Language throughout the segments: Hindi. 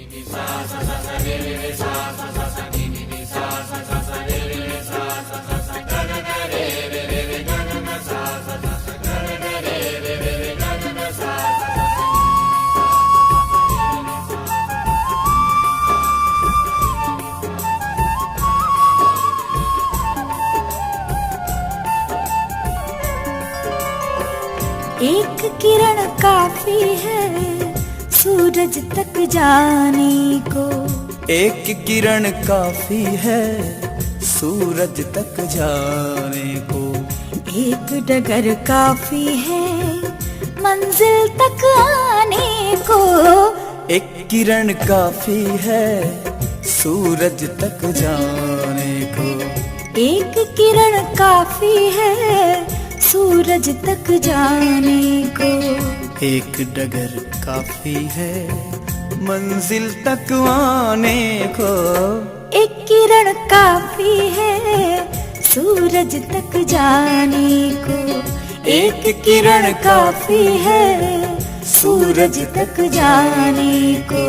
एक किरण काफी है सूरज तक जाने को। एक किरण काफी है सूरज तक जाने को। एक डगर काफी है मंजिल तक आने को। एक किरण काफी है सूरज तक जाने को। एक किरण काफी है सूरज तक जाने को। एक डगर काफी है मंजिल तक आने को। एक किरण काफी है सूरज तक जाने को। एक किरण काफी है सूरज तक जाने को।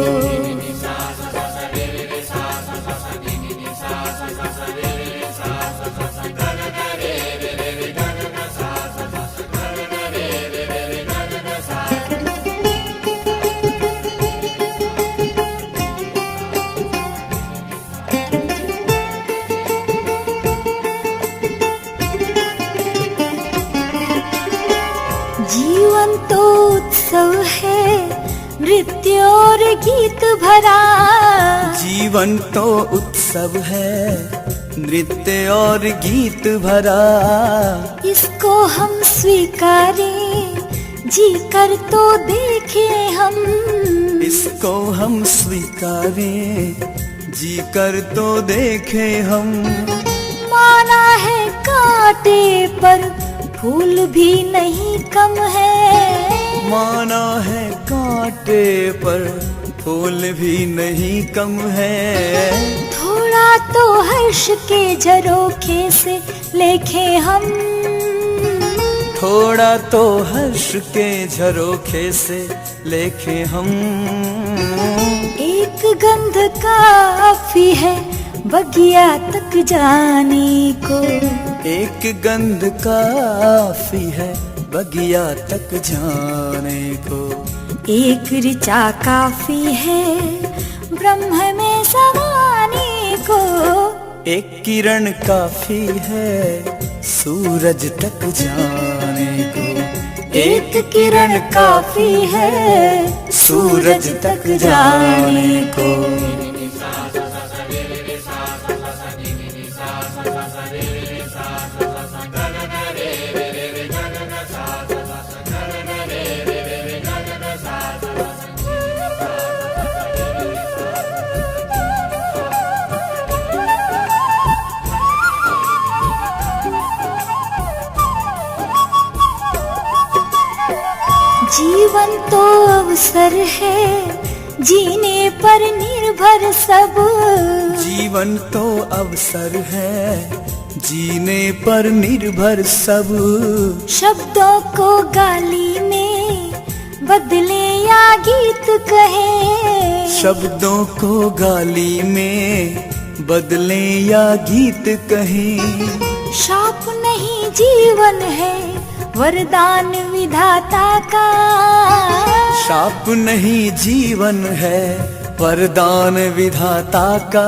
जीवन तो उत्सव है नृत्य और गीत भरा। जीवन तो उत्सव है नृत्य और गीत भरा। इसको हम स्वीकारें जी कर तो देखें हम। इसको हम स्वीकारें जी कर तो देखें हम। माना है कांटे पर फूल भी नहीं कम है। माना है कांटे पर फूल भी नहीं कम है। थोड़ा तो हर्ष के झरोखे से लेखे हम। थोड़ा तो हर्ष के झरोखे से लेखे हम। एक गंध काफी है बगिया तक जाने को। एक गंध काफी है बगिया तक जाने को। एक ऋचा काफी है ब्रह्म में समाने को। एक किरण काफी है सूरज तक जाने को। एक किरण काफी है सूरज तक जाने को। जीवन तो अवसर है जीने पर निर्भर सब। जीवन तो अवसर है जीने पर निर्भर सब। शब्दों को गाली में बदले या गीत कहे। शब्दों को गाली में बदले या गीत कहे। शाप नहीं जीवन है वरदान विधाता का। शाप नहीं जीवन है वरदान विधाता का।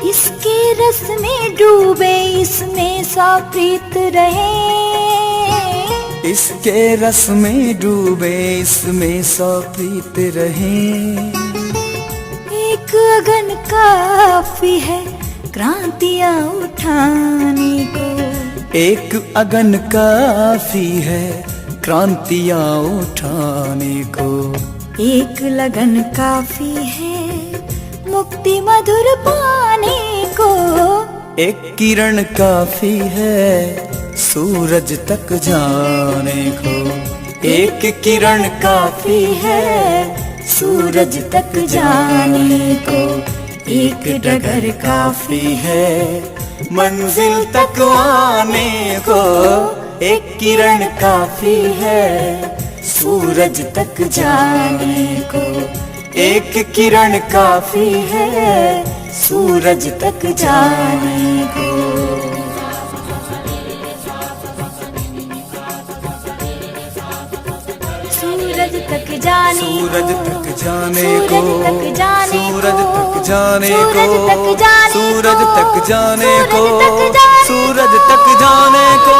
इसके रस में डूबे इसमें सप्रीत रहे। इसके रस में डूबे इसमें सप्रीत रहे। एक अगन काफी है क्रांतियाँ उठाने को। एक अगन काफी है क्रांतियाँ उठाने को। एक लगन काफी है मुक्ति मधुर पाने को। एक किरण काफी है सूरज तक जाने को। एक किरण काफी है सूरज तक जाने को। एक डगर काफी है मंजिल तक आने को। एक किरण काफी है सूरज तक जाने को। एक किरण काफी है सूरज तक जाने को। सूरज तक जाने सूरज तक जाने को, सूरज तक जाने सूरज तक जाने को, सूरज तक जाने सूरज तक जाने को, सूरज तक जाने सूरज तक जाने को।